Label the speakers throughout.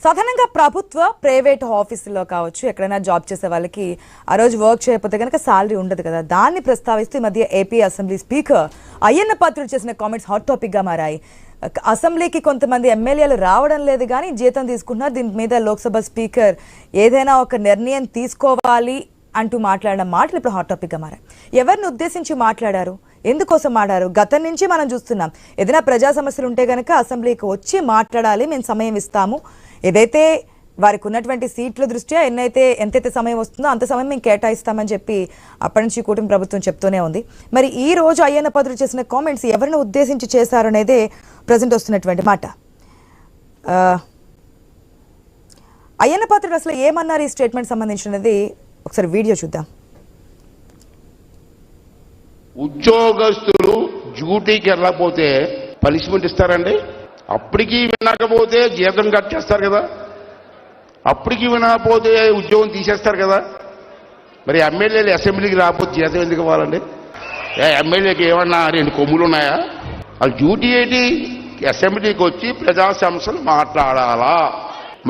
Speaker 1: సాధారణంగా ప్రభుత్వ ప్రైవేట్ ఆఫీసుల్లో కావచ్చు ఎక్కడైనా జాబ్ చేసే వాళ్ళకి ఆ రోజు వర్క్ చేయకపోతే కనుక సాలరీ ఉండదు కదా. దాన్ని ప్రస్తావిస్తూ ఈ మధ్య AP assembly speaker Ayyanna Patrudu చేసిన కామెంట్స్ హాట్ టాపిక్గా మారాయి. అసెంబ్లీకి కొంతమంది ఎమ్మెల్యేలు రావడం లేదు కానీ జీతం తీసుకుంటున్నారు. దీని మీద లోక్సభ స్పీకర్ ఏదైనా ఒక నిర్ణయం తీసుకోవాలి అంటూ మాట్లాడిన మాటలు ఇప్పుడు హాట్ టాపిక్గా మారాయి. ఎవరిని ఉద్దేశించి మాట్లాడారు, ఎందుకోసం మాట్లాడారు? గతం నుంచి మనం చూస్తున్నాం, ఏదైనా ప్రజా సమస్యలు ఉంటే కనుక అసెంబ్లీకి వచ్చి మాట్లాడాలి, మేము సమయం ఇస్తాము, ఏదైతే వారికి ఉన్నటువంటి సీట్ల దృష్ట్యా ఎంతైతే సమయం వస్తుందో అంత సమయం మేము కేటాయిస్తామని చెప్పి అప్పటి నుంచి కూటమి ప్రభుత్వం చెప్తూనే ఉంది. మరి ఈ రోజు అయ్యన్న పాత్రుడు చేసిన కామెంట్స్ ఎవరిని ఉద్దేశించి చేశారు అనేదే ప్రజెంట్ వస్తున్నటువంటి మాట. అయ్యన్న పాత్రుడు అసలు ఏమన్నారు ఈ స్టేట్మెంట్ సంబంధించినది ఒకసారి వీడియో చూద్దాం.
Speaker 2: ఉద్యోగస్తులు డ్యూటీకి వెళ్ళకపోతే పనిష్మెంట్ ఇస్తారండి? అప్పటికి వినకపోతే జీతం కట్ చేస్తారు కదా, అప్పటికి వినకపోతే ఉద్యోగం తీసేస్తారు కదా. మరి ఎమ్మెల్యేలు అసెంబ్లీకి రాకపోతే జీతం ఎందుకు ఇవ్వాలండి? ఎమ్మెల్యేకి ఏమన్నా 2 కొమ్ములు ఉన్నాయా? వాళ్ళ డ్యూటీ ఏంటి? అసెంబ్లీకి వచ్చి ప్రజా సమస్యలు మాట్లాడాలా.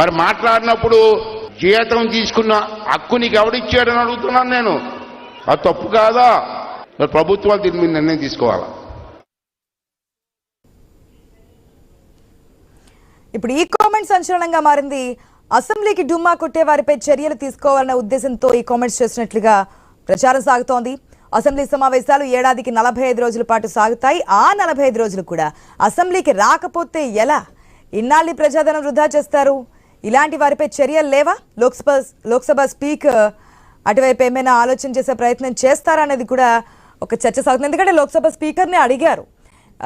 Speaker 2: మరి మాట్లాడినప్పుడు జీతం తీసుకున్న హక్కు నీకు ఎవడిచ్చాడని అడుగుతున్నాను నేను. అది తప్పు కాదా? మరి ప్రభుత్వాలు దీని మీద నిర్ణయం తీసుకోవాలా.
Speaker 1: ఇప్పుడు ఈ కామెంట్ సంచలనంగా మారింది. అసెంబ్లీకి డుమ్మా కొట్టే వారిపై చర్యలు తీసుకోవాలన్న ఉద్దేశంతో ఈ కామెంట్స్ చేసినట్లుగా ప్రచారం సాగుతోంది. అసెంబ్లీ సమావేశాలు ఏడాదికి 45 రోజుల పాటు సాగుతాయి. ఆ 45 రోజులు కూడా అసెంబ్లీకి రాకపోతే ఎలా? ఇన్నాళ్ళు ప్రజాధనం వృధా చేస్తారు. ఇలాంటి వారిపై చర్యలు లేవా? లోక్సభ స్పీకర్ అటువైపు ఏమైనా ఆలోచన చేసే ప్రయత్నం చేస్తారా అనేది కూడా ఒక చర్చ సాగుతుంది. ఎందుకంటే లోక్సభ స్పీకర్ని అడిగారు,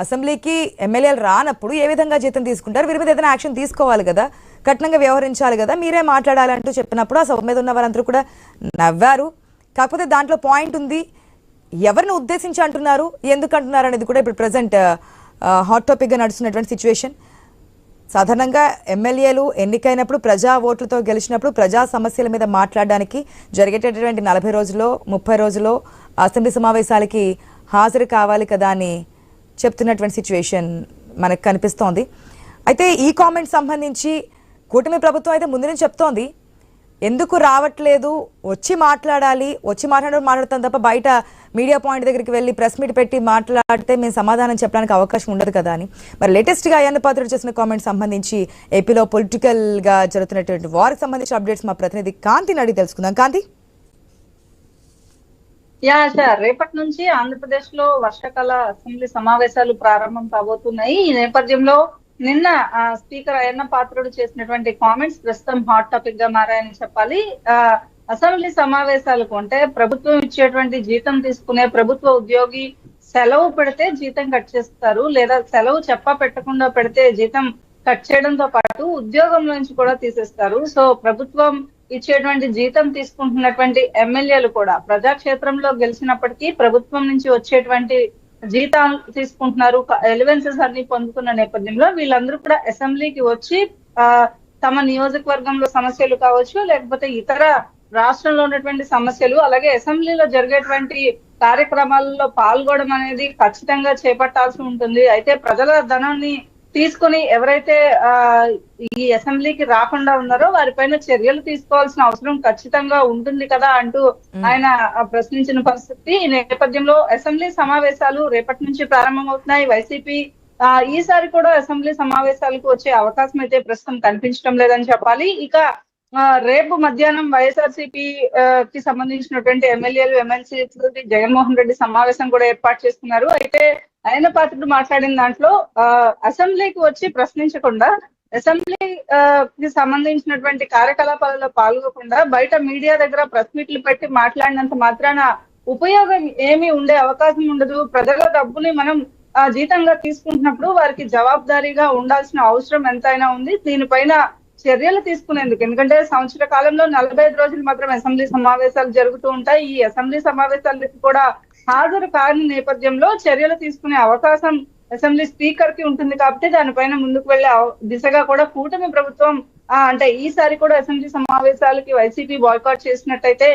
Speaker 1: అసెంబ్లీకి ఎమ్మెల్యేలు రానప్పుడు ఏ విధంగా జీతం తీసుకుంటారు, వీరి మీద ఏదైనా యాక్షన్ తీసుకోవాలి కదా, కఠినంగా వ్యవహరించాలి కదా, మీరే మాట్లాడాలంటూ చెప్పినప్పుడు ఆ సభ మీద ఉన్న వారందరూ కూడా నవ్వారు. కాకపోతే దాంట్లో పాయింట్ ఉంది, ఎవరిని ఉద్దేశించి అంటున్నారు, ఎందుకు అంటున్నారు అనేది కూడా ఇప్పుడు ప్రజెంట్ హాట్ టాపిక్గా నడుస్తున్నటువంటి సిచ్యువేషన్. సాధారణంగా ఎమ్మెల్యేలు ఎన్నికైనప్పుడు ప్రజా ఓట్లతో గెలిచినప్పుడు ప్రజా సమస్యల మీద మాట్లాడడానికి జరిగేటటువంటి 40 రోజుల్లో 30 రోజుల్లో అసెంబ్లీ సమావేశాలకి హాజరు కావాలి కదా అని చెప్తున్నటువంటి సిచ్యువేషన్ మనకు కనిపిస్తోంది. అయితే ఈ కామెంట్ సంబంధించి కూటమి ప్రభుత్వం అయితే ముందు నుంచి చెప్తోంది, ఎందుకు రావట్లేదు, వచ్చి మాట్లాడాలి, వచ్చి మాట్లాడతాం తప్ప బయట మీడియా పాయింట్ దగ్గరికి వెళ్ళి ప్రెస్ మీట్ పెట్టి మాట్లాడితే మేము సమాధానం చెప్పడానికి అవకాశం ఉండదు కదా అని. మరి లేటెస్ట్గా అయ్యన్న పాత్రుడు చేసిన కామెంట్ సంబంధించి ఏపీలో పొలిటికల్గా జరుగుతున్నటువంటి వారికి సంబంధించిన అప్డేట్స్ మా ప్రతినిధి కాంతిని అడిగి తెలుసుకుందాం. కాంతి.
Speaker 3: సార్, రేపటి నుంచి ఆంధ్రప్రదేశ్ లో వర్షాకాల అసెంబ్లీ సమావేశాలు ప్రారంభం కాబోతున్నాయి. ఈ నేపథ్యంలో నిన్న స్పీకర్ అయ్యన్న పాత్రుడు చేసినటువంటి కామెంట్స్ ప్రస్తుతం హాట్ టాపిక్ గా మారాయని చెప్పాలి. అసెంబ్లీ సమావేశాలకు అంటే ప్రభుత్వం ఇచ్చేటువంటి జీతం తీసుకునే ప్రభుత్వ ఉద్యోగి సెలవు పెడితే జీతం కట్ చేస్తారు, లేదా సెలవు పెట్టకుండా పెడితే జీతం కట్ చేయడంతో పాటు ఉద్యోగంలో నుంచి కూడా తీసేస్తారు. సో ప్రభుత్వం ఇచ్చేటువంటి జీతం తీసుకుంటున్నటువంటి ఎమ్మెల్యేలు కూడా ప్రజాక్షేత్రంలో గెలిచినప్పటికీ ప్రభుత్వం నుంచి వచ్చేటువంటి జీతాలు తీసుకుంటున్నారు, ఎలివెన్సెస్ అన్ని పొందుతున్న నేపథ్యంలో వీళ్ళందరూ కూడా అసెంబ్లీకి వచ్చి తమ నియోజకవర్గంలో సమస్యలు కావచ్చు, లేకపోతే ఇతర రాష్ట్రంలో ఉన్నటువంటి సమస్యలు, అలాగే అసెంబ్లీలో జరిగేటువంటి కార్యక్రమాలలో పాల్గొనడం అనేది ఖచ్చితంగా చేపట్టాల్సి ఉంటుంది. అయితే ప్రజల ధనాన్ని తీసుకుని ఎవరైతే ఈ అసెంబ్లీకి రాకుండా ఉన్నారో వారిపైన చర్యలు తీసుకోవాల్సిన అవసరం ఖచ్చితంగా ఉంటుంది కదా అంటూ ఆయన ప్రశ్నించిన పరిస్థితి. ఈ నేపథ్యంలో అసెంబ్లీ సమావేశాలు రేపటి నుంచి ప్రారంభమవుతున్నాయి. వైసీపీ ఈసారి కూడా అసెంబ్లీ సమావేశాలకు వచ్చే అవకాశం అయితే ప్రస్తుతం కనిపించడం లేదని చెప్పాలి. ఇక రేపు మధ్యాహ్నం వైఎస్ఆర్సీపీ కి సంబంధించినటువంటి ఎమ్మెల్యేలు ఎమ్మెల్సీ జగన్మోహన్ రెడ్డి సమావేశం కూడా ఏర్పాటు చేస్తున్నారు. అయితే అయ్యన్న పాత్రుడు మాట్లాడిన దాంట్లో అసెంబ్లీకి వచ్చి ప్రశ్నించకుండా, అసెంబ్లీకి సంబంధించినటువంటి కార్యకలాపాలలో పాల్గొకుండా బయట మీడియా దగ్గర ప్రెస్ మీట్లు పెట్టి మాట్లాడినంత మాత్రాన ఉపయోగం ఏమీ ఉండే అవకాశం ఉండదు. ప్రజల డబ్బుని మనం జీతంగా తీసుకుంటున్నప్పుడు వారికి జవాబుదారీగా ఉండాల్సిన అవసరం ఎంతైనా ఉంది. దీనిపైన చర్యలు తీసుకునేందుకు, ఎందుకంటే సంవత్సర కాలంలో 45 రోజులు మాత్రం అసెంబ్లీ సమావేశాలు జరుగుతూ ఉంటాయి. ఈ అసెంబ్లీ సమావేశాలకు కూడా హాజరు కాని నేపథ్యంలో చర్యలు తీసుకునే అవకాశం అసెంబ్లీ స్పీకర్ కి ఉంటుంది. కాబట్టి దానిపైన ముందుకు వెళ్లే దిశగా కూడా కూటమి ప్రభుత్వం అంటే ఈసారి కూడా అసెంబ్లీ సమావేశాలకి వైసీపీ బాయ్కాట్ చేసినట్టయితే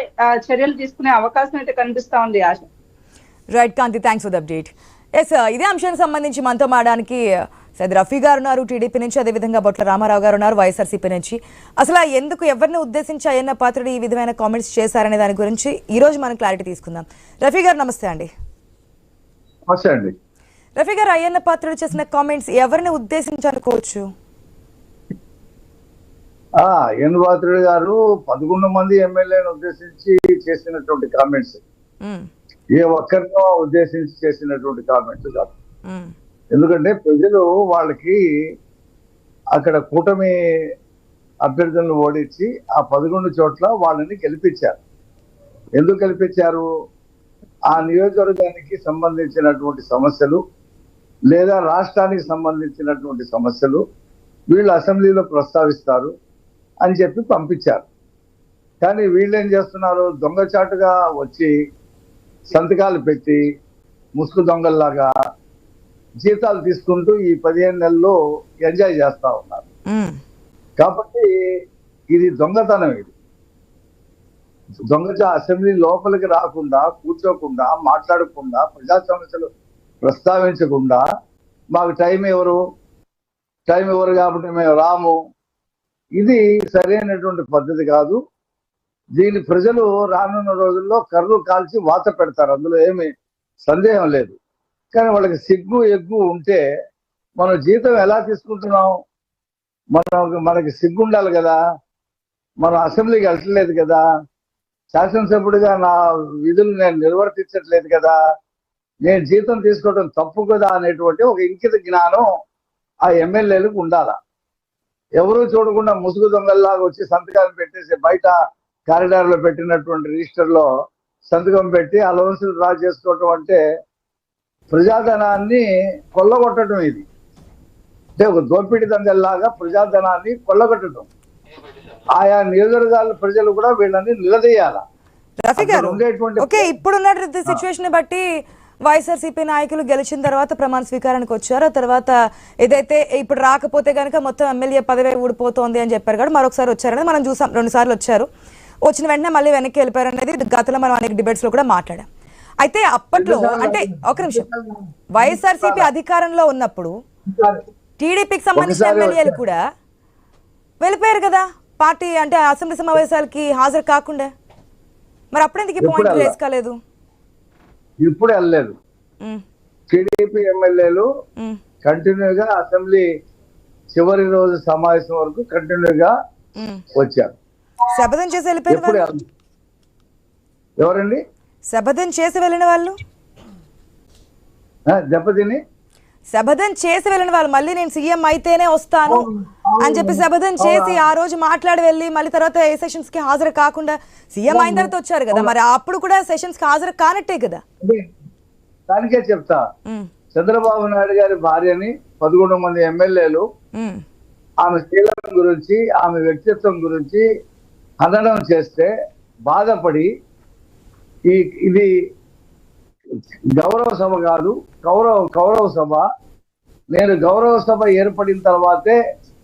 Speaker 3: చర్యలు తీసుకునే అవకాశం అయితే కనిపిస్తా ఉంది. ఆశ.
Speaker 1: Right Kanti, thanks for the update. Yes, ఇదే అంశానికి సంబంధించి మనతో మాట్లాడడానికి సైద్ రఫీ గారు ఉన్నారు టీడీపీ నుంచి, అదేవిధంగా బొట్ల రామారావు గారు ఉన్నారు వైఎస్ఆర్సీపీ నుంచి. అసలు ఎందుకు ఎవరిని ఉద్దేశించి అయ్యన్న పాత్రుడు ఈ విధమైన కామెంట్స్ చేశారనే దాని గురించి ఈ రోజు మనం క్లారిటీ తీసుకుందాం. రఫీ గారు నమస్తే అండి. రఫీ గారు, అయ్యన్న పాత్రుడు చేసిన కామెంట్స్ ఎవరిని ఉద్దేశించి అనుకోవచ్చు?
Speaker 4: అయ్యన్న పాత్రుడు గారు 11 మంది ఎమ్మెల్యేలను ఉద్దేశించి చేసినటువంటి కామెంట్స్, ఏ ఒక్కరినో ఉద్దేశించి చేసినటువంటి కామెంట్స్ కాదు. ఎందుకంటే ప్రజలు వాళ్ళకి అక్కడ కూటమి అభ్యర్థులను ఓడించి ఆ 11 చోట్ల వాళ్ళని గెలిపించారు. ఎందుకు గెలిపించారు? ఆ నియోజకవర్గానికి సంబంధించినటువంటి సమస్యలు లేదా రాష్ట్రానికి సంబంధించినటువంటి సమస్యలు వీళ్ళు అసెంబ్లీలో ప్రస్తావిస్తారు అని చెప్పి పంపించారు. కానీ వీళ్ళు ఏం చేస్తున్నారు? దొంగచాటుగా వచ్చి సంతకాలు పెట్టి ముసుగు దొంగల్లాగా జీతాలు తీసుకుంటూ ఈ 15 నెలలు ఎంజాయ్ చేస్తా ఉన్నారు. కాబట్టి ఇది దొంగతనం. ఇది అసెంబ్లీ లోపలికి రాకుండా, కూర్చోకుండా, మాట్లాడకుండా, ప్రజా సమస్యలు ప్రస్తావించకుండా మాకు టైం ఇవ్వరు కాబట్టి మేము రాము, ఇది సరైనటువంటి పద్ధతి కాదు. దీని ప్రజలు రానున్న రోజుల్లో కర్రు కాల్చి వాత పెడతారు, అందులో ఏమి సందేహం లేదు. కానీ వాళ్ళకి సిగ్గు ఎగ్గు ఉంటే మనం జీతం ఎలా తీసుకుంటున్నాం? మనకి సిగ్గు ఉండాలి కదా. మనం అసెంబ్లీకి వెళ్ళట్లేదు కదా, శాసనసభ్యుడిగా నా విధులు నేను నిర్వర్తించట్లేదు కదా, నేను జీతం తీసుకోవడం తప్పు కదా అనేటువంటి ఒక ఇంకిత జ్ఞానం ఆ ఎమ్మెల్యేలకు ఉండాల. ఎవరూ చూడకుండా ముసుగు దొంగల్లాగా వచ్చి సంతకాలు పెట్టేసి బయట కారిడార్ లో పెట్టినటువంటి రిజిస్టర్ లో సంతకం పెట్టి అలవన్సులు డ్రా చేసుకోవటం అంటే ప్రజాధనాన్ని కొల్లగొట్టడం. ఇది అంటే ఒక దోపిడీ దంగల్లాగా ప్రజాధనాన్ని కొల్లగొట్టడం. ఆయా నియోజకవర్గాల ప్రజలు కూడా వీళ్ళని నిలదీయాల.
Speaker 1: రఫీ గారు, ఓకే, ఇప్పుడున్న సిచ్యువేషన్ బట్టి వైఎస్ఆర్సీపీ నాయకులు గెలిచిన తర్వాత ప్రమాణ స్వీకారానికి వచ్చారు. ఆ తర్వాత ఏదైతే ఇప్పుడు రాకపోతే కనుక మొత్తం ఎమ్మెల్యే పదవి ఊడిపోతోంది అని చెప్పారు కాబట్టి మరొకసారి వచ్చారనేది మనం చూసాం. 2 సార్లు వచ్చారు, వచ్చిన వెంటనే మళ్ళీ వెనక్కి వెళ్ళిపోయారు అనేది గతంలో మనం అనేక డిబేట్స్ లో కూడా మాట్లాడాం. అయితే అప్పట్లో అంటే ఒక నిమిషం, వైఎస్ఆర్సీపీ అధికారంలో ఉన్నప్పుడు టీడీపీకి సంబంధించిన ఎమ్మెల్యేలు కూడా వెళ్ళిపోయారు కదా పార్టీ, అంటే అసెంబ్లీ సమావేశాలకి హాజరు కాకుండా. మరి అప్పుడెందుకు పాయింట్ రేస్ కాలేదు?
Speaker 4: ఇప్పుడు వెళ్ళలేదు. టీడీపీ ఎమ్మెల్యేలు కంటిన్యూగా అసెంబ్లీ చివరి రోజు సమావేశం వరకు కంటిన్యూగా వచ్చారు.
Speaker 1: శపథం చేసి వెళ్ళిపోయారు.
Speaker 4: ఎవరండి
Speaker 1: శపథం చేసి వెళ్ళిన వాళ్ళు?
Speaker 4: దెబ్బతిని
Speaker 1: శపథం చేసి వెళ్ళిన వాళ్ళు మళ్ళీ నేను సీఎం అయితేనే వస్తాను అని చెప్పి శపథం చేసి ఆ రోజు మాట్లాడి వెళ్ళి మళ్ళీ తర్వాత ఏ సెషన్స్ కి హాజరు కాకుండా సీఎం అయిన తర్వాత వచ్చారు కదా, మరి అప్పుడు కూడా సెషన్స్ కి హాజరు కానట్టే కదా.
Speaker 4: దానికే చెప్తా, చంద్రబాబు నాయుడు గారి భార్యని 11 మంది ఎమ్మెల్యేలు ఆమె శీలం గురించి, ఆమె వ్యక్తిత్వం గురించి హననం చేస్తే బాధపడి ఇది గౌరవ సభ కాదు, కౌరవ సభ, నేను గౌరవ సభ ఏర్పడిన తర్వాతే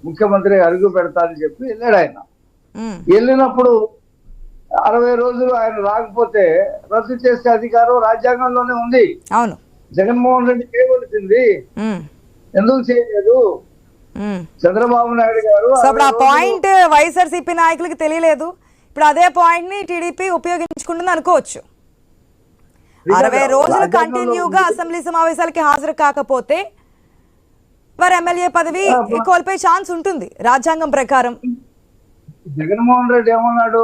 Speaker 4: ముఖ్యమంత్రి అడుగు పెడతానని చెప్పి వెళ్ళాడు ఆయన. వెళ్ళినప్పుడు 60 రోజులు ఆయన రాకపోతే రద్దు చేసే అధికారం రాజ్యాంగంలోనే ఉంది.
Speaker 1: అవును,
Speaker 4: జగన్మోహన్ రెడ్డి చేయవలసింది, ఎందుకు చేయలేదు? చంద్రబాబు నాయుడు గారు
Speaker 1: ఆ పాయింట్ వైఎస్ఆర్సీపీ నాయకులకి తెలియలేదు. ఇప్పుడు అదే పాయింట్ ని టీడీపీ ఉపయోగించుకుంటుంది అనుకోవచ్చు. 60 రోజులు కంటిన్యూగా అసెంబ్లీ సమావేశాలకి హాజరు కాకపోతే వారు ఎమ్మెల్యే పదవి కోల్పోయే ఛాన్స్ ఉంటుంది రాజ్యాంగం ప్రకారం.
Speaker 4: జగన్మోహన్ రెడ్డి ఏమన్నాడు?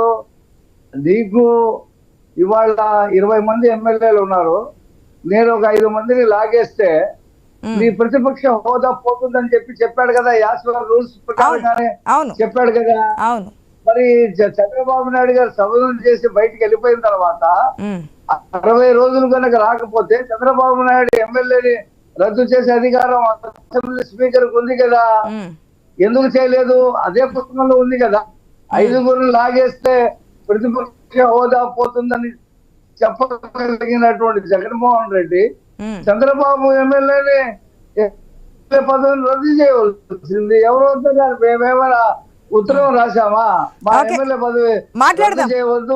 Speaker 4: నీకు ఇవాళ 20 మంది ఎమ్మెల్యేలు ఉన్నారు, నేను ఒక 5 మందిని లాగేస్తే నీ ప్రతిపక్ష హోదా పోతుందని చెప్పాడు కదా, యాస్వల్ రూల్స్ ప్రకారంగానే చెప్పాడు కదా.
Speaker 1: అవును,
Speaker 4: మరి చంద్రబాబు నాయుడు గారు సభలు చేసి బయటికి వెళ్ళిపోయిన తర్వాత 60 రోజులు కనుక రాకపోతే చంద్రబాబు నాయుడు ఎమ్మెల్యేని రద్దు చేసే అధికారం అసెంబ్లీ స్పీకర్ ఉంది కదా, ఎందుకు చేయలేదు? అదే పుస్తకంలో ఉంది కదా. 5గురిని లాగేస్తే ప్రతిపక్ష హోదా పోతుందని చెప్పగలిగినటువంటి జగన్మోహన్ రెడ్డి చంద్రబాబు ఎమ్మెల్యేని పదవిని రద్దు చేయవలసింది. ఎవరు వద్దారు? మేమేమైనా ఉత్తరం రాశామా? మా ఎమ్మెల్యే పదవి రద్దు చేయవద్దు,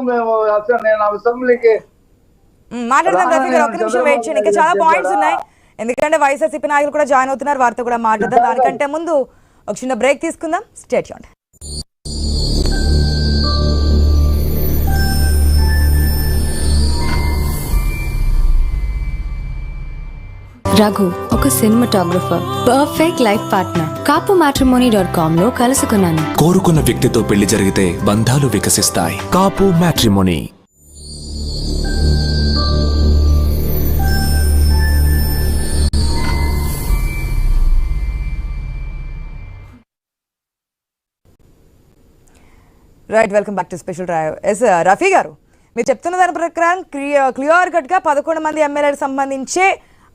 Speaker 4: నేను అసెంబ్లీకి
Speaker 1: మాట్లాడదాం. రఫీ గారు, ఒక్క నిమిషం వెయిట్ చేయండి, ఇంకా చాలా పాయింట్స్ ఉన్నాయి. ఎందుకంటే వైఎస్ఆర్సీపీ నాయకులు కూడా జాయిన్ అవుతున్నారు, వారితో కూడా మాట్లాడదాం. దానికంటే ముందు ఒక చిన్న బ్రేక్ తీసుకుందాం. Stay tuned.
Speaker 5: రఘు ఒక cinematographer, perfect life partner. kapumatrimony.com లో కలుసుకున్నాను.
Speaker 6: కోరుకున్న వ్యక్తితో పెళ్లి జరిగితే బంధాలు వికసిస్తాయి. Kapu matrimony.
Speaker 1: Right, welcome back to special drive. Yes Rafi గారు, మీరు చెప్తున్న దాని ప్రకారం క్లియర్ కట్గా 11 మంది ఎమ్మెల్యేలకు సంబంధించే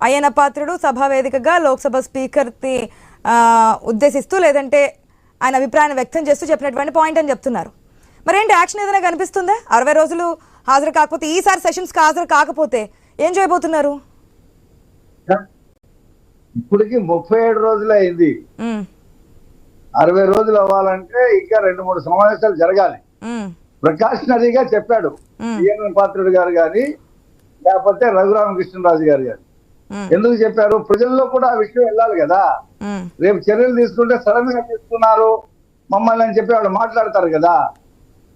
Speaker 1: అయ్యన్న పాత్రుడు సభా వేదికగా లోక్సభ స్పీకర్ని ఉద్దేశిస్తూ లేదంటే ఆయన అభిప్రాయాన్ని వ్యక్తం చేస్తూ చెప్పినటువంటి పాయింట్ అని చెప్తున్నారు. మరేంటి యాక్షన్ ఏదైనా కనిపిస్తుందా? 60 రోజులు హాజరు కాకపోతే, ఈసారి సెషన్స్కి హాజరు కాకపోతే ఏం చేయబోతున్నారు?
Speaker 4: ఇప్పటికి 37 రోజులు అయింది. 60 రోజులు అవ్వాలంటే ఇంకా 2-3 సమావేశాలు జరగాలి. ప్రికాషనరీగా చెప్పాడు అయ్యన్న పాత్రుడు గారు కానీ, లేకపోతే రఘురామకృష్ణరాజు గారు కానీ. ఎందుకు చెప్పారు? ప్రజల్లో కూడా ఆ విషయం వెళ్ళాలి కదా. రేపు చర్యలు తీసుకుంటే సడన్ గా తీసుకున్నారు మమ్మల్ని అని చెప్పి వాళ్ళు మాట్లాడతారు కదా.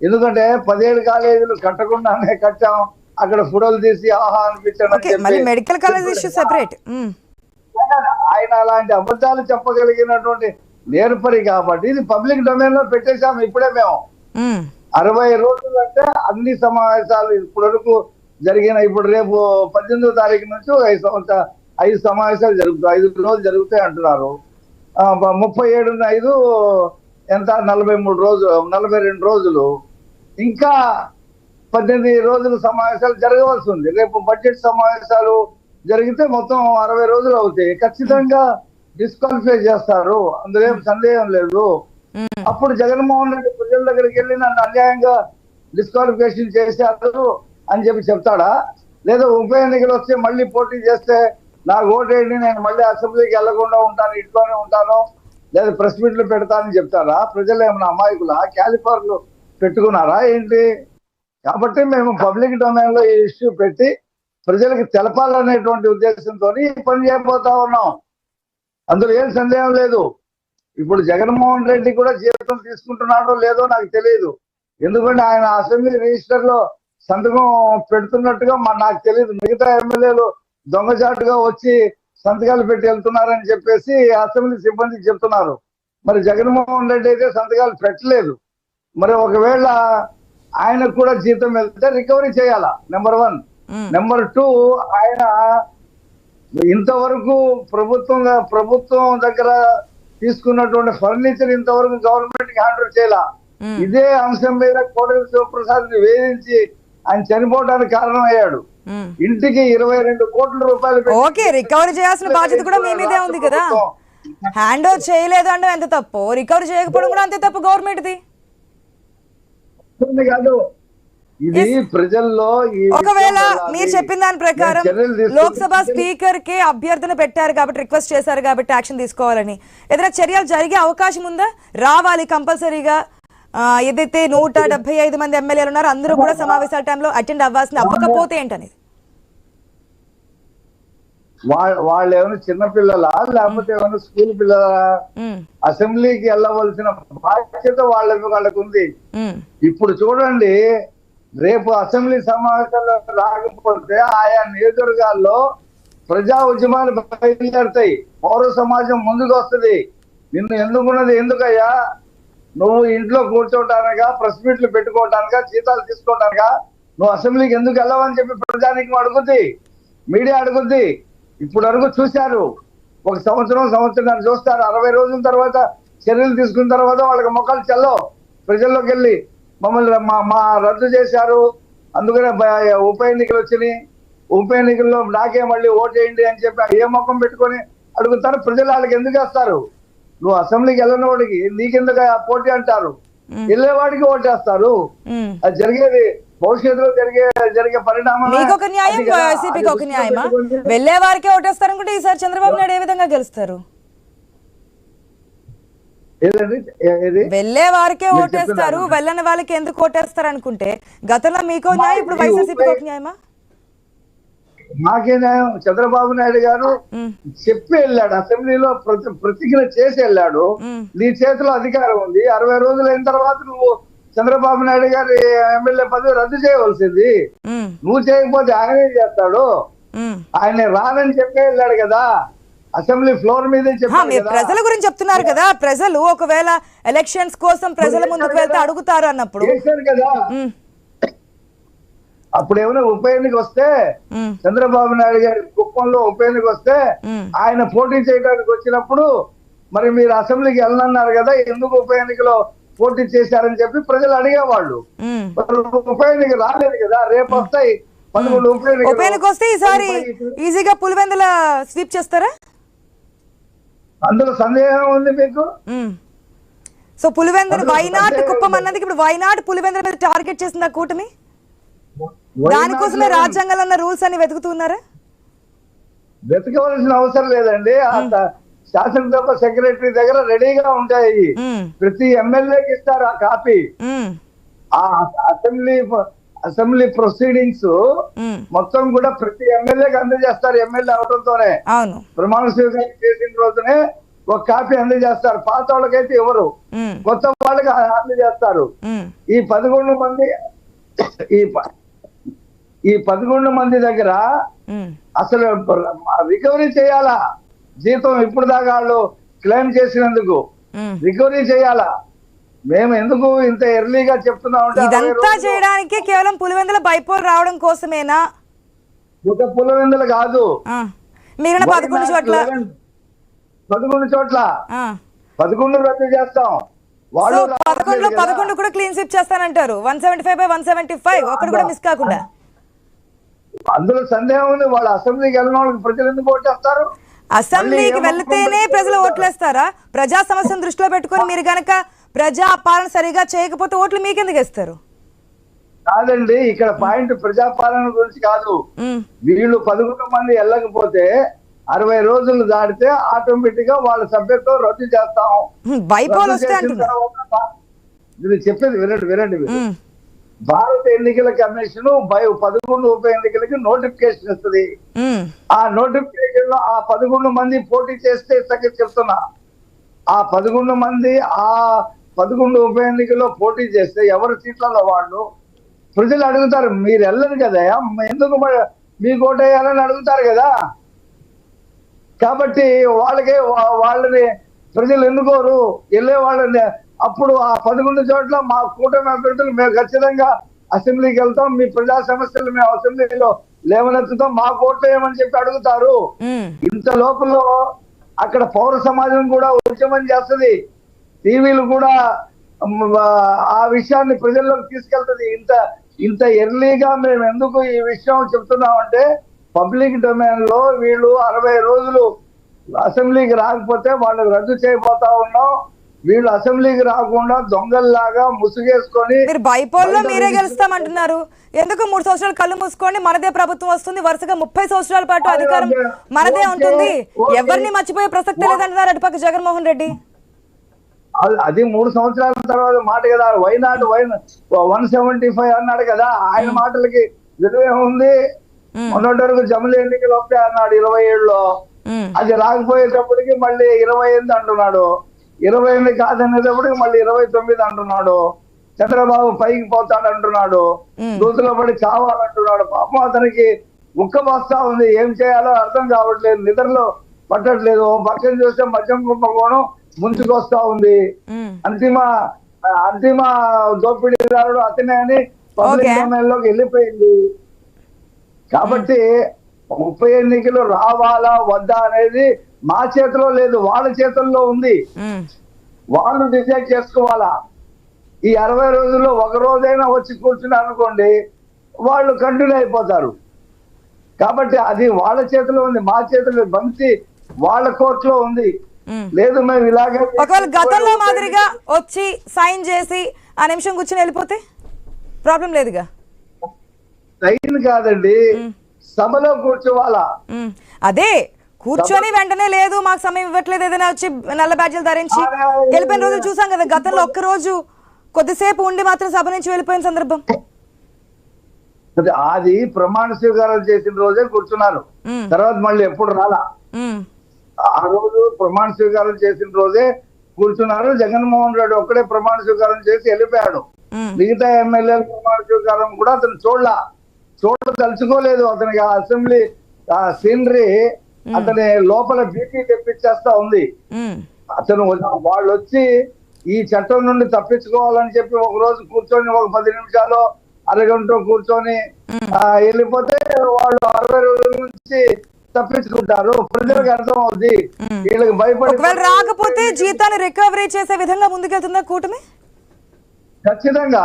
Speaker 4: ఎందుకంటే 17 కాలేజీలు కట్టకుండానే కట్టాం, అక్కడ ఫోటోలు తీసి ఆహా అనిపించాను.
Speaker 1: Medical college issue separate.
Speaker 4: ఆయన అలాంటి అబద్ధాలు చెప్పగలిగినటువంటి నేర్పరి కాబట్టి ఇది పబ్లిక్ డొమైన్ లో పెట్టేశాము. ఇప్పుడే మేము 60 రోజులు అంటే అన్ని సమావేశాలు ఇప్పటి వరకు జరిగిన, ఇప్పుడు రేపు 18వ తారీఖు నుంచి 5 సమావేశాలు జరుగుతాయి. 5 రోజులు జరుగుతాయి అంటున్నారు. 37/5 ఎంత? 42 రోజులు. ఇంకా 18 రోజులు సమావేశాలు జరగవలసి ఉంది. రేపు బడ్జెట్ సమావేశాలు జరిగితే మొత్తం 60 రోజులు అవుతాయి. ఖచ్చితంగా డిస్క్వాలిఫై చేస్తారు, అందులో ఏం సందేహం లేదు. అప్పుడు జగన్మోహన్ రెడ్డి ప్రజల దగ్గరికి వెళ్ళి నన్ను అన్యాయంగా డిస్క్వాలిఫికేషన్ చేశారు అని చెప్పి చెప్తాడా? లేదా ఉప ఎన్నికలు వస్తే మళ్ళీ పోటీ చేస్తే నాకు ఓటేయండి, నేను మళ్ళీ అసెంబ్లీకి వెళ్లకుండా ఉంటాను, ఇంట్లోనే ఉంటాను, లేదా ప్రెస్ మీట్లు పెడతానని చెప్తారా? ప్రజలు ఏమన్నా అమాయకులా? క్యాలిఫర్లు పెట్టుకున్నారా ఏంటి? కాబట్టి మేము పబ్లిక్ డొమైన్ లో ఈ ఇష్యూ పెట్టి ప్రజలకు తెలపాలనేటువంటి ఉద్దేశంతో పని చేయబోతా ఉన్నాం. అందులో ఏం సందేహం లేదు. ఇప్పుడు జగన్మోహన్ రెడ్డి కూడా జీవితం తీసుకుంటున్నాడో లేదో నాకు తెలియదు. ఎందుకంటే ఆయన అసెంబ్లీ రిజిస్టర్ లో సంతకం పెడుతున్నట్టుగా నాకు తెలియదు. మిగతా ఎమ్మెల్యేలు దొంగచాటుగా వచ్చి సంతకాలు పెట్టి వెళ్తున్నారని చెప్పేసి అసెంబ్లీ సిబ్బందికి చెప్తున్నారు. మరి జగన్మోహన్ రెడ్డి అయితే సంతకాలు పెట్టలేదు. మరి ఒకవేళ ఆయనకు కూడా జీతం వెళ్తే రికవరీ చేయాలా, నెంబర్ 1. నెంబర్ 2, ఆయన ఇంతవరకు ప్రభుత్వం దగ్గర తీసుకున్నటువంటి ఫర్నిచర్ ఇంతవరకు గవర్నమెంట్ కి హ్యాండ్ ఓవర్ చేయాల. ఇదే అంశం మీద కోడెల శివప్రసాద్ ని వేధించి ఆయన చనిపోవడానికి కారణం అయ్యాడు. ఇంటికి 22 కోట్ల రూపాయలు.
Speaker 1: ఓకే, రికవరీ చేయాల్సిన బాధ్యత కూడా మీ మీదే ఉంది కదా. హ్యాండ్ ఓవర్ చేయలేదు అంటే ఎంత తప్పు, రికవరీ చేయకపోవడం కూడా అంతే తప్పు గవర్నమెంట్ది
Speaker 4: కాదు. ఇది ప్రజల్లో
Speaker 1: ఒకవేళ మీరు చెప్పిన దాని ప్రకారం లోక్సభ స్పీకర్ కి అభ్యర్థన పెట్టారు కాబట్టి, రిక్వెస్ట్ చేశారు కాబట్టి యాక్షన్ తీసుకోవాలని, ఏదైనా చర్యలు జరిగే అవకాశం ఉందా? రావాలి కంపల్సరీగా. ఏదైతే 175 మంది ఎమ్మెల్యేలు ఉన్నారో అందరూ కూడా సమావేశాల టైంలో అటెండ్ అవ్వాల్సింది, అవ్వకపోతే ఏంటనేది.
Speaker 4: వాళ్ళు ఏమైనా చిన్నపిల్లలా లేకపోతే ఏమైనా స్కూల్ పిల్లలా? అసెంబ్లీకి వెళ్ళవలసిన బాధ్యత వాళ్ళకు ఉంది. ఇప్పుడు చూడండి, రేపు అసెంబ్లీ సమావేశాలు రాకపోతే ఆయా నియోజకవర్గాల్లో ప్రజా ఉద్యమాలు బయలుదేరుతాయి. పౌర సమాజం ముందుకు వస్తుంది. నిన్ను ఎందుకున్నది ఎందుకయ్యా? నువ్వు ఇంట్లో కూర్చోటానికా, ప్రెస్ మీట్లు పెట్టుకోవటానికా, జీతాలు తీసుకోవటానికా? నువ్వు అసెంబ్లీకి ఎందుకు వెళ్ళవని చెప్పి ప్రజానికి అడుగుద్ది, మీడియా అడుగుద్ది. ఇప్పుడు వరకు చూశారు, 1 సంవత్సరం చూస్తారు. 60 రోజుల తర్వాత చర్యలు తీసుకున్న తర్వాత వాళ్ళకి మొక్కలు చెల్లవు. ప్రజల్లోకి వెళ్ళి మమ్మల్ని మా రద్దు చేశారు, అందుకనే ఉప ఎన్నికలు వచ్చినాయి, ఉప ఎన్నికల్లో నాకే మళ్ళీ ఓటేయండి అని చెప్పి ఏ మొక్కం పెట్టుకొని అడుగుతారు. ప్రజలు వాళ్ళకి ఎందుకు వేస్తారు? నువ్వు అసెంబ్లీకి వెళ్ళిన వాడికి నీకెందుకు పోటీ అంటారు, వెళ్ళేవాడికి ఓటేస్తారు. అది జరిగేది భవిష్యత్తులో జరిగే పరిణామం.
Speaker 1: మీకు ఒక న్యాయం, వైసీపీకి ఒక న్యాయమా? వెళ్లే వారికే ఓటేస్తారు అనుకుంటే ఈసారి చంద్రబాబు నాయుడు ఏ విధంగా గెలుస్తారు? వెళ్లే వారికే ఓటేస్తారు, వెళ్ళని వాళ్ళకి ఎందుకు ఓటేస్తారు అనుకుంటే గతంలో మీకో న్యాయం, ఇప్పుడు వైసీపీకి ఒక న్యాయమా?
Speaker 4: మాకే న్యాయం. చంద్రబాబు నాయుడు గారు చెప్పి వెళ్ళాడు, అసెంబ్లీలో ప్రతిజ్ఞ చేసి వెళ్ళాడు. నీ చేతిలో అధికారం ఉంది, 60 రోజులు అయిన తర్వాత నువ్వు చంద్రబాబు నాయుడు గారి ఎమ్మెల్యే పదవి రద్దు చేయవలసింది. నువ్వు చేయకపోతే ఆయన ఏం చేస్తాడు? ఆయన రానని చెప్పి వెళ్ళాడు కదా, అసెంబ్లీ ఫ్లోర్ మీదే చెప్పాడు
Speaker 1: మీరు
Speaker 4: కదా.
Speaker 1: ప్రజల గురించి చెప్తున్నారు కదా, ప్రజలు ఒకవేళ ఎలక్షన్స్ కోసం ప్రజల ముందుకు వెళ్తే అడుగుతారు అన్నప్పుడు
Speaker 4: చేశారు కదా. అప్పుడు ఏమైనా ఉప ఎన్నిక వస్తే, చంద్రబాబు నాయుడు గారి కుప్పంలో ఉప ఎన్నిక వస్తే ఆయన పోటీ చేయడానికి వచ్చినప్పుడు మరి మీరు అసెంబ్లీకి వెళ్ళనన్నారు కదా, ఎందుకు ఉప ఎన్నికలో పోటీ చేశారని చెప్పి ప్రజలు అడిగేవాళ్ళు. ఉప ఎన్నిక రాలేదు కదా, రేపు వస్తాయి 11
Speaker 1: ఉప ఎన్నిక వస్తే ఈసారి ఈజీగా పులివెందుల స్వీప్ చేస్తారా?
Speaker 4: అందులో సందేహం ఉంది మీకు?
Speaker 1: సో పులివెందుల వైనాట్ కుప్పం అన్నది ఇప్పుడు వైనాట్ పులివెందుల మీద టార్గెట్ చేసింది ఆ కూటమి. దానికోసమే రాజ్యాంగంలో ఉన్న రూల్స్ అన్ని వెతుకుతున్నారా?
Speaker 4: వెతకవలసిన అవసరం లేదండి. శాసనసభ సెక్రటరీ దగ్గర రెడీగా ఉంటాయి. ప్రతి ఎమ్మెల్యేకి ఇస్తారు ఆ కాపీ. ఆ అసెంబ్లీ ప్రొసీడింగ్స్ మొత్తం కూడా ప్రతి ఎమ్మెల్యేకి అందజేస్తారు. ఎమ్మెల్యే అవడంతోనే ప్రమాణ స్వీకారం చేసిన రోజునే ఒక కాపీ అందజేస్తారు. పాత వాళ్ళకైతే ఎవరు, కొత్త వాళ్ళకి అందజేస్తారు. ఈ 11 మంది ఈ 11 మంది దగ్గర అసలు రికవరీ చేయాలా? జీతం ఇప్పుడు దాకా వాళ్ళు క్లెయిమ్ చేసినందుకు రికవరీ చేయాలా? మేము ఎందుకు ఇంత ఎర్లీగా చెప్తున్నాం అంటే,
Speaker 1: ఇదంతా చేయడానికి కేవలం పులివెందుల బైపోల్ రావడం కోసమేనా?
Speaker 4: ఒక పులివెందులు కాదు,
Speaker 1: మిగిలిన 11 చోట్ల
Speaker 4: 11 రద్దు చేస్తాం. వాళ్ళు
Speaker 1: 11 కూడా క్లీన్ స్వీప్ చేస్తానంటారు. 175/175 ఒకటి కూడా మిస్ కాకుండా.
Speaker 4: అందులో సందేహం ఉంది. వాళ్ళు అసెంబ్లీకి వెళ్ళిన వాళ్ళకి ప్రజలు ఎందుకు ఓటేస్తారు?
Speaker 1: అసెంబ్లీకి వెళ్తేనే ప్రజలు ఓట్లేస్తారా? ప్రజా సమస్యను దృష్టిలో పెట్టుకొని మీరు గనక ప్రజా పాలన సరిగా చేయకపోతే ఓట్లు మీకెందుకు ఇస్తారు?
Speaker 4: కాదండి, ఇక్కడ పాయింట్ ప్రజాపాలన గురించి కాదు. వీళ్ళు 11 మంది వెళ్ళకపోతే 60 రోజులు దాటితే ఆటోమేటిక్ గా వాళ్ళ సభ్యత్వం రద్దు చేస్తాం. చెప్పేది వినండి. భారత ఎన్నికల కమిషన్ 11 ఉప ఎన్నికలకి నోటిఫికేషన్ ఇస్తుంది. ఆ నోటిఫికేషన్ లో ఆ 11 మంది పోటీ చేస్తే చెప్తున్నా, ఆ 11 మంది ఆ 11 ఉప ఎన్నికల్లో పోటీ చేస్తే ఎవరి సీట్లలో వాళ్ళు ప్రజలు అడుగుతారు. మీరు వెళ్ళరు కదా, ఎందుకు మీకు ఓటేయాలని అడుగుతారు కదా. కాబట్టి వాళ్ళని ప్రజలు ఎన్నుకోరు, వెళ్ళే వాళ్ళని. అప్పుడు ఆ 11 చోట్ల మా కూటమి అభ్యర్థులు మేము ఖచ్చితంగా అసెంబ్లీకి వెళ్తాం, మీ ప్రజా సమస్యలు మేము అసెంబ్లీలో లేవనెత్తుతాం, మాకు ఓట్లు వేయమని చెప్పి అడుగుతారు. ఇంత లోపల అక్కడ పౌర సమాజం కూడా ఉద్యమం చేస్తుంది, టీవీలు కూడా ఆ విషయాన్ని ప్రజల్లోకి తీసుకెళ్తుంది. ఇంత ఎర్లీగా మేము ఎందుకు ఈ విషయం చెప్తున్నామంటే, పబ్లిక్ డొమైన్ లో వీళ్ళు 60 రోజులు అసెంబ్లీకి రాకపోతే వాళ్ళు రద్దు చేయబోతా ఉన్నాం. వీళ్ళు అసెంబ్లీకి రాకుండా దొంగల్లాగా ముసుగేసుకొని
Speaker 1: బైపోల్లో మీరే గెలుస్తామంటున్నారు. ఎందుకు 3 సంవత్సరాలు కళ్ళు మూసుకోండి, మనదే ప్రభుత్వం వస్తుంది, వరుసగా 30 సంవత్సరాల పాటు అధికారం మనదే ఉంటుంది, ఎవరిని మర్చిపోయే ప్రసక్తి లేదంటున్నారు అటుపక్క జగన్మోహన్ రెడ్డి.
Speaker 4: అది 3 సంవత్సరాల తర్వాత మాట కదా. వైనాట్ 175 అన్నాడు కదా, ఆయన మాటలకి విలువ ఉంది. మొన్నటి వరకు జమిలి ఎన్నికలు వస్తాయి అన్నాడు 27లో, అది రాకపోయేటప్పటికి మళ్ళీ 28 అంటున్నాడు, 28 కాదనేటప్పటికి మళ్ళీ 29 అంటున్నాడు. చంద్రబాబు పైకి పోతాడు అంటున్నాడు, దూతులో పడి చావాలంటున్నాడు. పాపం అతనికి ఉక్కబస్తా ఉంది, ఏం చేయాలో అర్థం కావట్లేదు, నిద్రలో పట్టట్లేదు. పక్కన చూస్తే మద్యం కుంభకోణం ముంచుకొస్తా ఉంది. అంతిమ దోపిడీదారుడు అతనే అని పబ్లిక్ డొమైన్లోకి వెళ్ళిపోయింది. కాబట్టి ఉప ఎన్నికలు రావాలా వద్దా అనేది మా చేతిలో లేదు, వాళ్ళ చేతుల్లో ఉంది. వాళ్ళు డిసైడ్ చేసుకోవాలా. ఈ 60 రోజుల్లో ఒక రోజైనా వచ్చి కూర్చున్నారు అనుకోండి, వాళ్ళు కంటిన్యూ అయిపోతారు. కాబట్టి అది వాళ్ళ చేతిలో ఉంది, మా చేతిలో బంతి వాళ్ళ కోర్టులో ఉంది. లేదు మేము ఇలాగే
Speaker 1: ఒకవేళ గతంలో మాదిరిగా వచ్చి సైన్ చేసి ఆ నిమిషం కూర్చొని వెళ్ళిపోతే ప్రాబ్లం లేదుగా.
Speaker 4: సైన్ కాదండి, సభలో కూర్చోవాలా.
Speaker 1: అదే కూర్చొని వెంటనే లేదు మాకు సమయం ఇవ్వట్లేదు ఏదైనా వచ్చి నల్ల బ్యాడ్జీలు ధరించి వెళ్ళిపోయిన రోజులు చూసాం కదా. గతంలో ఒక్కరోజు కొద్దిసేపు ఉండి మాత్రం సభ నుంచి వెళ్ళిపోయిన సందర్భం.
Speaker 4: అది ప్రమాణ స్వీకారం చేసిన రోజే కూర్చున్నారు. తర్వాత మళ్ళీ ఎప్పుడు రాలా. ఆ రోజు ప్రమాణ స్వీకారం చేసిన రోజే కూర్చున్నారు. జగన్మోహన్ రెడ్డి ఒక్కడే ప్రమాణ స్వీకారం చేసి వెళ్ళిపోయాడు. మిగతా ఎమ్మెల్యేల ప్రమాణ స్వీకారం కూడా అతను తలుచుకోలేదు. అతనికి ఆ అసెంబ్లీ సీనరీ అతని లోపల బీపీ తెప్పించేస్తా ఉంది. అతను వాళ్ళు వచ్చి ఈ చట్టం నుండి తప్పించుకోవాలని చెప్పి ఒక రోజు కూర్చొని ఒక 10 నిమిషాలు అరగంట కూర్చొని వెళ్ళిపోతే వాళ్ళు 60 రోజుల నుంచి తప్పించుకుంటారు. ప్రజలకు అర్థం అవుద్ది. వీళ్ళకి భయపడి
Speaker 1: రాకపోతే జీతాన్ని రికవరీ చేసే విధంగా ముందుకెళ్తుందా కూటమి?
Speaker 4: ఖచ్చితంగా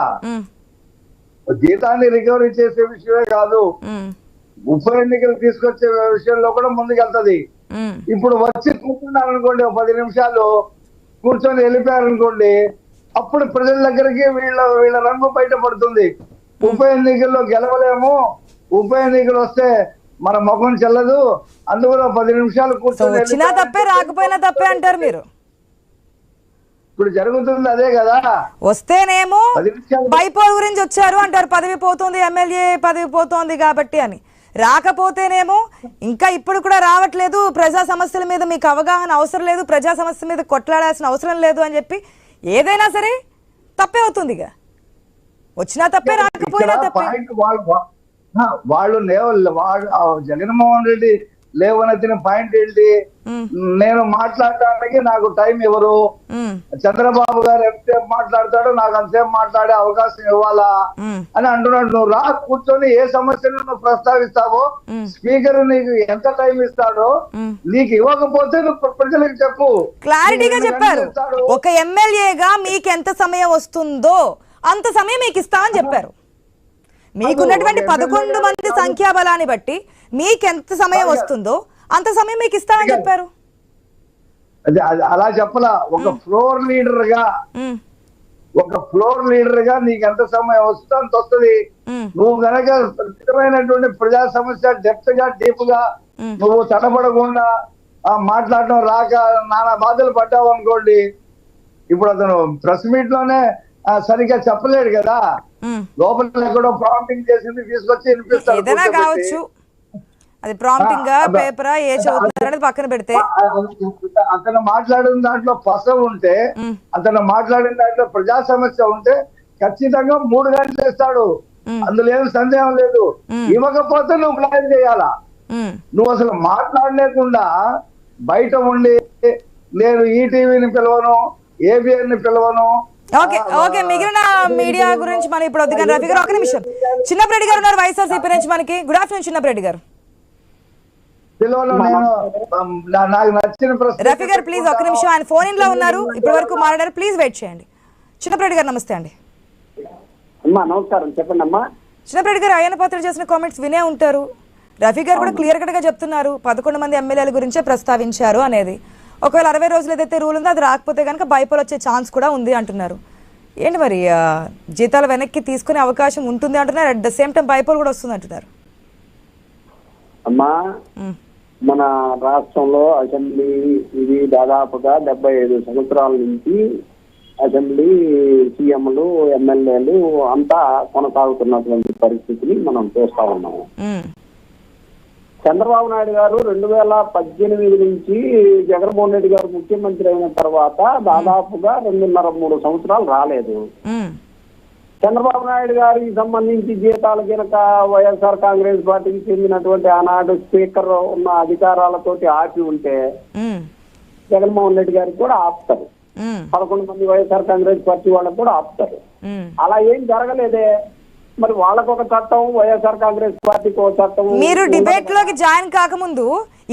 Speaker 4: జీతాన్ని రికవరీ చేసే విషయమే కాదు, ఉప ఎన్నికలు తీసుకొచ్చే విషయంలో కూడా ముందుకెళ్తది. ఇప్పుడు వచ్చి కూర్చున్నారనుకోండి, 10 నిమిషాలు కూర్చొని వెళ్ళిపోయారనుకోండి, అప్పుడు ప్రజల దగ్గరికి వీళ్ళ రంగు బయటపడుతుంది. ఉప ఎన్నికల్లో గెలవలేము, ఉప ఎన్నికలు వస్తే మన ముఖం చెల్లదు, అందువల్ల 10 నిమిషాలు కూర్చొని
Speaker 1: వచ్చినా తప్పే రాకపోయినా తప్పే అంటారు మీరు.
Speaker 4: ఇప్పుడు జరుగుతుంది అదే కదా.
Speaker 1: వస్తేనేమో బైపోల్ గురించి వచ్చారు అంటారు, పదవి పోతుంది, ఎమ్మెల్యే పదవి పోతోంది కాబట్టి అని. రాకపోతేనేమో ఇంకా ఇప్పుడు కూడా రావట్లేదు, ప్రజా సమస్యల మీద మీకు అవగాహన అవసరం లేదు, ప్రజా సమస్య మీద కొట్లాడాల్సిన అవసరం లేదు అని చెప్పి ఏదైనా సరే తప్పే అవుతుంది. వచ్చినా తప్పే రాకపోయినా తప్పే.
Speaker 4: వాళ్ళు జగన్మోహన్ రెడ్డి లేవనెత్తిన పాయింట్ ఏంటి? నేను మాట్లాడటానికి నాకు టైం ఇవ్వరు, చంద్రబాబు గారు ఎంతసేపు మాట్లాడతాడో నాకు అంతసేపు మాట్లాడే అవకాశం ఇవ్వాలా అని అంటున్నాడు. నువ్వు రా కూర్చొని ఏ సమస్యను నువ్వు ప్రస్తావిస్తావో స్పీకర్ నీకు ఎంత టైం ఇస్తాడో నీకు ఇవ్వకపోతే నువ్వు ప్రజలకు చెప్పు.
Speaker 1: క్లారిటీగా చెప్పారు. ఒక ఎమ్మెల్యేగా మీకు ఎంత సమయం వస్తుందో అంత సమయం మీకు ఇస్తా అని చెప్పారు. మీకున్నటువంటి 11 మంది సంఖ్యాబలాన్ని బట్టి మీకెంత సమయం వస్తుందో అంత సమయం మీకు ఇస్తామని చెప్పారు.
Speaker 4: అలా చెప్పలా. ఒక ఫ్లోర్ లీడర్ గా నీకు ఎంత సమయం వస్తుందో అంత వస్తుంది. నువ్వు గనక ఖచ్చితమైనటువంటి ప్రజా సమస్య డెప్త్ గా డీప్ గా నువ్వు తడబడకుండా మాట్లాడటం రాక నానా బాధలు పడ్డావు అనుకోండి, ఇప్పుడు అతను ప్రెస్ మీట్ లోనే సరిగ్గా చెప్పలేడు కదా, లోపల ఎక్కడో ప్రాంప్టింగ్ చేసింది తీసుకొచ్చి వినిపిస్తాడు.
Speaker 1: ఏదైనా కావచ్చు, అది ప్రాంప్టింగ్ పేపరా ఏ చదువుతున్నారనేది పక్కన పెడితే
Speaker 4: అతను మాట్లాడిన దాంట్లో పసవ ఉంటే, అతను మాట్లాడిన దాంట్లో ప్రజా సమస్య ఉంటే ఖచ్చితంగా 3 గంటలు ఇస్తాడు, అందులో ఏం సందేహం లేదు. ఇవ్వకపోతే నువ్వు ప్లాన్ చేయాలా. నువ్వు అసలు మాట్లాడలేకుండా బయట ఉండి నేను ఈటీవీని పిలవను, ఏబిఎన్ ని పిలవను.
Speaker 1: ఓకే, మిగిలిన మీడియా గురించి మనం ఇప్పుడు వద్దు కానీ రఫీ గారు ఒక నిమిషం. చిన్నప్పరెడ్డి గారు ఉన్నారు వైఎస్ఆర్సీపీ నుంచి మనకి. గుడ్ ఆఫ్టర్నూన్ చిన్నప్పరెడ్డి గారు.
Speaker 4: నాకు నచ్చిన
Speaker 1: రఫీ గారు ప్లీజ్ ఒక నిమిషం, ఆయన ఫోన్ ఇన్ లో ఉన్నారు, ఇప్పటి వరకు మాట్లాడారు, ప్లీజ్ వెయిట్ చేయండి. చిన్నప్పరెడ్డి గారు నమస్తే అండి.
Speaker 7: నమస్కారం, చెప్పండి అమ్మా.
Speaker 1: చిన్నప్పరెడ్డి గారు అయ్యన్న పాత్ర చేసిన కామెంట్స్ వినే ఉంటారు. రఫీ గారు కూడా క్లియర్ కట్ గా చెప్తున్నారు 11 మంది ఎమ్మెల్యేల గురించే ప్రస్తావించారు అనేది. ఒకవేళ 60 రోజులు ఏదైతే రూల్ ఉందో అది రాకపోతే కనుక బైపోల్ వచ్చే ఛాన్స్ కూడా ఉంది అంటున్నారు. ఏంటి మరి జీతాలు వెనక్కి తీసుకునే అవకాశం ఉంటుంది అంటున్నారు, at the same time bypoll కూడా వస్తుంది అంటున్నారు.
Speaker 7: అమ్మా, మన రాష్ట్రంలో అసెంబ్లీ ఇది దాదాపుగా 75 సంవత్సరాల నుంచి అసెంబ్లీ సీఎంలు ఎమ్మెల్యేలు అంతా కొనసాగుతున్నటువంటి పరిస్థితిని మనం చూస్తా ఉన్నాము. చంద్రబాబు నాయుడు గారు 2018 నుంచి జగన్మోహన్ రెడ్డి గారు ముఖ్యమంత్రి అయిన తర్వాత దాదాపుగా 2.5-3 సంవత్సరాలు రాలేదు. చంద్రబాబు నాయుడు గారికి సంబంధించి జీతాలు కనుక వైఎస్ఆర్ కాంగ్రెస్ పార్టీకి చెందినటువంటి ఆనాడు స్పీకర్ ఉన్న అధికారాలతోటి ఆపి ఉంటే జగన్మోహన్ రెడ్డి గారికి కూడా ఆపుతారు, 11 మంది వైఎస్ఆర్ కాంగ్రెస్ పార్టీ వాళ్ళకు కూడా ఆపుతారు. అలా ఏం జరగలేదే. మరి వాళ్ళకు ఒక చట్టం, వైఎస్ఆర్ కాంగ్రెస్ పార్టీకి ఒక చట్టం.
Speaker 1: మీరు డిబేట్ లోకి జాయిన్ కాకముందు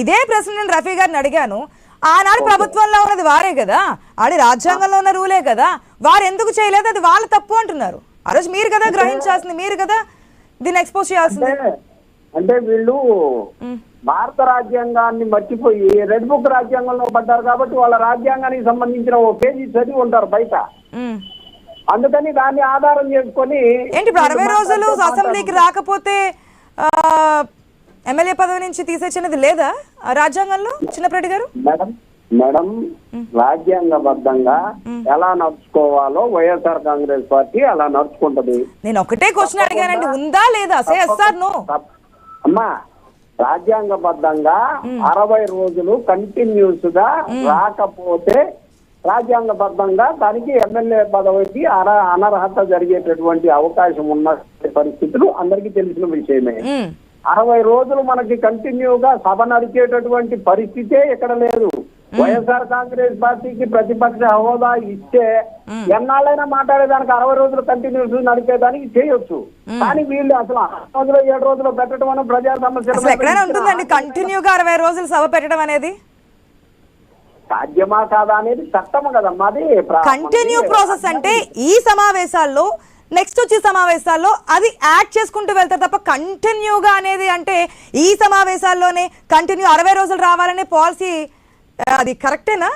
Speaker 1: ఇదే ప్రశ్న నేను రఫీ గారిని అడిగాను. ఆనాడు ప్రభుత్వంలో ఉన్నది వారే కదా, ఆడి రాజ్యాంగంలో ఉన్న రూలే కదా, వారు ఎందుకు చేయలేదు, అది వాళ్ళ తప్పు అంటున్నారు. ఆ రోజు మీరు కదా గ్రహించాల్సింది, మీరు కదా దీన్ని ఎక్స్పోజ్ చేయాల్సింది.
Speaker 7: అంటే వీళ్ళు భారత రాజ్యాంగాన్ని మర్చిపోయి రెడ్ బుక్ రాజ్యాంగంలో పడ్డారు కాబట్టి వాళ్ళ రాజ్యాంగానికి సంబంధించిన ఓ పేజీ చదివి ఉంటారు బయట. అందుకని దాన్ని ఆధారం చేసుకొని
Speaker 1: ఏంటి ఇప్పుడు 60 రోజులు అసెంబ్లీకి రాకపోతే ఎమ్మెల్యే పదవి నుంచి తీసేసినది లేదా రాజ్యాంగంలో చిన్నప్పరెడ్డి గారు?
Speaker 7: మేడం మేడం, రాజ్యాంగబద్ధంగా ఎలా నడుచుకోవాలో వైఎస్ఆర్ కాంగ్రెస్ పార్టీ అలా నడుచుకుంటది.
Speaker 1: నేను ఒకటే క్వశ్చన్ అడిగానండి, ఉందా లేదా? Say sir no.
Speaker 7: అమ్మా, రాజ్యాంగబద్ధంగా 60 రోజులు కంటిన్యూస్ గా రాకపోతే రాజ్యాంగబద్ధంగా దానికి ఎమ్మెల్యే పదవికి అనర్హత జరిగేటటువంటి అవకాశం ఉన్న పరిస్థితులు అందరికీ తెలిసిన విషయమే. 60 రోజులు మనకి కంటిన్యూగా సభ నడిచేటటువంటి పరిస్థితే ఇక్కడ లేదు. వైఎస్ఆర్ కాంగ్రెస్ పార్టీకి ప్రతిపక్ష హోదా ఇస్తే ఎన్నాళ్ళైనా మాట్లాడేదానికి 60 రోజులు కంటిన్యూస్ నడిపేదానికి చేయొచ్చు. కానీ వీళ్ళు అసలు 6 రోజులు 7 రోజులు పెట్టడం అనే ప్రజా సమస్యలు
Speaker 1: ఎక్కడైనా ఉంటుందండి కంటిన్యూగా 60 రోజులు సభ పెట్టడం అనేది?
Speaker 7: సాధ్యమా కాదా అనేది చట్టం కదమ్మా. అది
Speaker 1: కంటిన్యూ ప్రాసెస్ అంటే ఈ సమావేశాల్లో నెక్స్ట్ వచ్చే సమావేశాల్లో అది యాడ్ చేసుకుంటూ వెళ్తారు తప్ప కంటిన్యూగా అనేది అంటే ఈ సమావేశాల్లోనే కంటిన్యూ 60 రోజులు రావాలనే పాలసీ అది కరెక్టేనా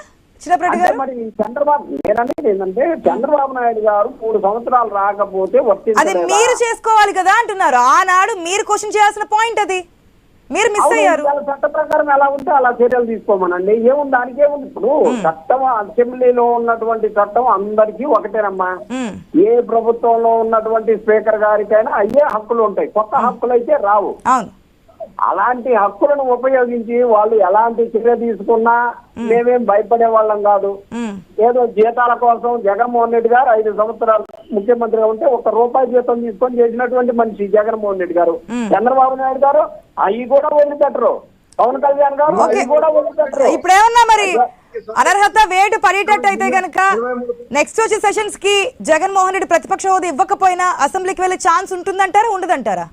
Speaker 1: చిన్నప్పటి గారు?
Speaker 7: మరి చంద్రబాబు, నేననేది ఏంటంటే చంద్రబాబు నాయుడు గారు 3 సంవత్సరాలు రాకపోతే
Speaker 1: అది మీరు చేసుకోవాలి కదా అంటున్నారు. ఆనాడు మీరు క్వశ్చన్ చేయాల్సిన పాయింట్ అది, మీరు మిస్ అయ్యారు.
Speaker 7: చట్ట ప్రకారం ఎలా ఉంటే అలా చర్యలు తీసుకోమనండి. ఏముంది, దానికి ఏముంది? ఇప్పుడు చట్టం, అసెంబ్లీలో ఉన్నటువంటి చట్టం అందరికీ ఒకటేనమ్మా. ఏ ప్రభుత్వంలో ఉన్నటువంటి స్పీకర్ గారికైనా అయ్యే హక్కులు ఉంటాయి, కొత్త హక్కులు అయితే రావు.
Speaker 1: అవును.
Speaker 7: అలాంటి హక్కులను ఉపయోగించి వాళ్ళు ఎలాంటి చర్య తీసుకున్నా మేమేం భయపడే వాళ్ళం కాదు. ఏదో జీతాల కోసం జగన్మోహన్ రెడ్డి గారు 5 సంవత్సరాలు ముఖ్యమంత్రిగా ఉంటే ₹1 జీతం తీసుకొని చేసినటువంటి మనిషి జగన్మోహన్ రెడ్డి గారు. చంద్రబాబు నాయుడు గారు అవి కూడా వదిలిపెట్టరు. పవన్ కళ్యాణ్ గారు అవి కూడా వదిలిపెట్టరు.
Speaker 1: ఇప్పుడేమన్నా మరి అనర్హత వేటు పడేటట్టు అయితే గనక నెక్స్ట్ వచ్చే సెషన్స్ కి జగన్మోహన్ రెడ్డి ప్రతిపక్ష హోదా ఇవ్వకపోయినా అసెంబ్లీకి వెళ్ళే ఛాన్స్ ఉంటుందంటారా ఉండదంటారా?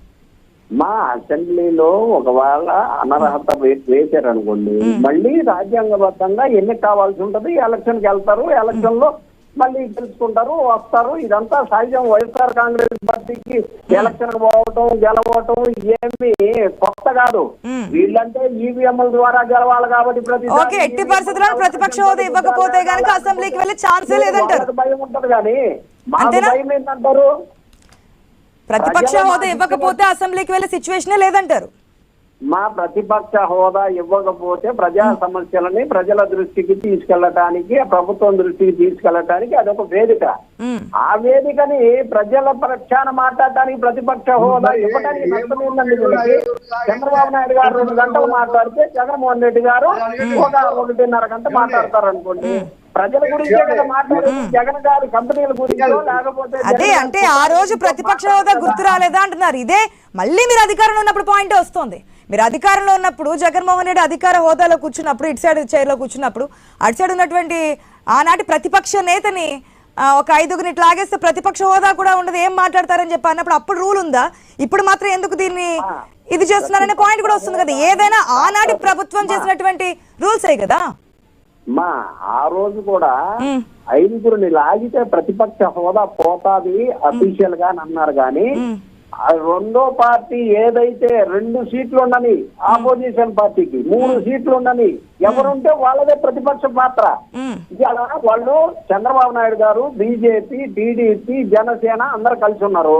Speaker 7: మా అసెంబ్లీలో ఒకవేళ అనర్హత వేశారనుకోండి, మళ్ళీ రాజ్యాంగబద్ధంగా ఎన్నిక కావాల్సి ఉంటది. ఎలక్షన్ కి వెళ్తారు, ఎలక్షన్ లో మళ్ళీ గెలుచుకుంటారు, వస్తారు. ఇదంతా సహజం. వైఎస్ఆర్ కాంగ్రెస్ పార్టీకి ఎలక్షన్ పోవటం గెలవటం ఏమి కొత్త కాదు. వీళ్ళంటే ఈవీఎంల ద్వారా గెలవాలి కాబట్టి
Speaker 1: ఎట్టి పరిస్థితుల్లో ప్రతిపక్ష హోదా ఇవ్వకపోతే గనక అసెంబ్లీకి వెళ్ళే ఛాన్సే లేదంటారు.
Speaker 7: భయం ఉంటది. కానీ మాకు భయం ఏంటంటారు?
Speaker 1: ప్రతిపక్ష హోదా ఇవ్వకపోతే అసెంబ్లీకి వెళ్ళే సిచ్యువేషనే లేదంటారు.
Speaker 7: మా ప్రతిపక్ష హోదా ఇవ్వకపోతే ప్రజా సమస్యలని ప్రజల దృష్టికి తీసుకెళ్లటానికి, ప్రభుత్వం దృష్టికి తీసుకెళ్లటానికి అదొక వేదిక. ఆ వేదికని ప్రజల పక్షాన మాట్లాడటానికి ప్రతిపక్ష హోదా ఇవ్వడానికి నష్టమేందండి? చంద్రబాబు నాయుడు గారు 2 గంటలు మాట్లాడితే జగన్మోహన్ రెడ్డి గారు 1.5 గంట మాట్లాడతారు అనుకోండి. ప్రజల గురించే కదా మాట్లాడేది, జగన్ గారి కంపెనీల గురించో లేకపోతే
Speaker 1: అదే అంటే ఆ రోజు ప్రతిపక్ష హోదా గుర్తు రాలేదా అంటున్నారు. ఇదే మళ్ళీ మీరు అధికారంలో ఉన్నప్పుడు పాయింట్ వస్తుంది. మీరు అధికారంలో ఉన్నప్పుడు జగన్మోహన్ రెడ్డి అధికార హోదాలో కూర్చున్నప్పుడు, ఇటు సైడ్ చైర్లో కూర్చున్నప్పుడు, అటు సైడ్ ఉన్నటువంటి ఆనాటి ప్రతిపక్ష నేతని ఒక 5గురిని లాగేస్తే ప్రతిపక్ష హోదా కూడా ఉండదు, ఏం మాట్లాడతారని చెప్పి అన్నప్పుడు అప్పుడు రూల్ ఉందా? ఇప్పుడు మాత్రం ఎందుకు దీన్ని ఇది చేస్తున్నారనే పాయింట్ కూడా వస్తుంది కదా. ఏదైనా ఆనాటి ప్రభుత్వం చేసినటువంటి రూల్సే కదా.
Speaker 7: మా ఆ రోజు కూడా 5గురిని లాగితే ప్రతిపక్ష హోదా పోతాది అఫీషియల్ గా అన్నారు. కానీ రెండో పార్టీ ఏదైతే 2 సీట్లు ఉండని ఆపోజిషన్ పార్టీకి 3 సీట్లు ఉండని ఎవరుంటే వాళ్ళదే ప్రతిపక్ష పాత్ర. ఇలా వాళ్ళు చంద్రబాబు నాయుడు గారు, బీజేపీ, టీడీపీ, జనసేన అందరు కలిసి ఉన్నారు.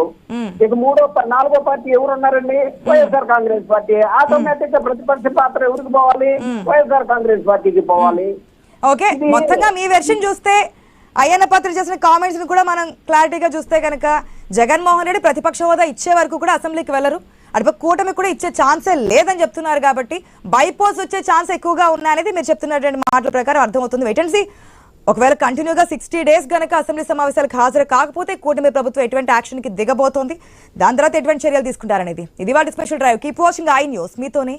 Speaker 7: ఇక 4వ పార్టీ ఎవరున్నారండి? YSR Congress party. ఆటోమేటిక్ గా ప్రతిపక్ష పాత్ర ఎవరికి పోవాలి? వైఎస్ఆర్ కాంగ్రెస్ పార్టీకి పోవాలి.
Speaker 1: ఓకే, మొత్తంగా మీ వెర్షన్ చూస్తే అయ్యన్న పాత్ర చేసిన కామెంట్స్ ని కూడా మనం క్లారిటీగా చూస్తే కనుక జగన్మోహన్ రెడ్డి ప్రతిపక్ష హోదా ఇచ్చే వరకు కూడా అసెంబ్లీకి వెళ్లరు, అటు కూటమి కూడా ఇచ్చే ఛాన్సే లేదని చెప్తున్నారు. కాబట్టి బైపోజ్ వచ్చే ఛాన్స్ ఎక్కువగా ఉన్నాయనేది మీరు చెప్తున్నటువంటి మాటల ప్రకారం అర్థమవుతుంది. Wait and see. ఒకవేళ కంటిన్యూగా 60 డేస్ గనక అసెంబ్లీ సమావేశాలకు హాజరు కాకపోతే కూటమి ప్రభుత్వం ఎటువంటి యాక్షన్ కి దిగబోతోంది, దాని తర్వాత ఎటువంటి చర్యలు తీసుకుంటారనేది ఇది వాటి special drive. Keep watching I news. మీతోనే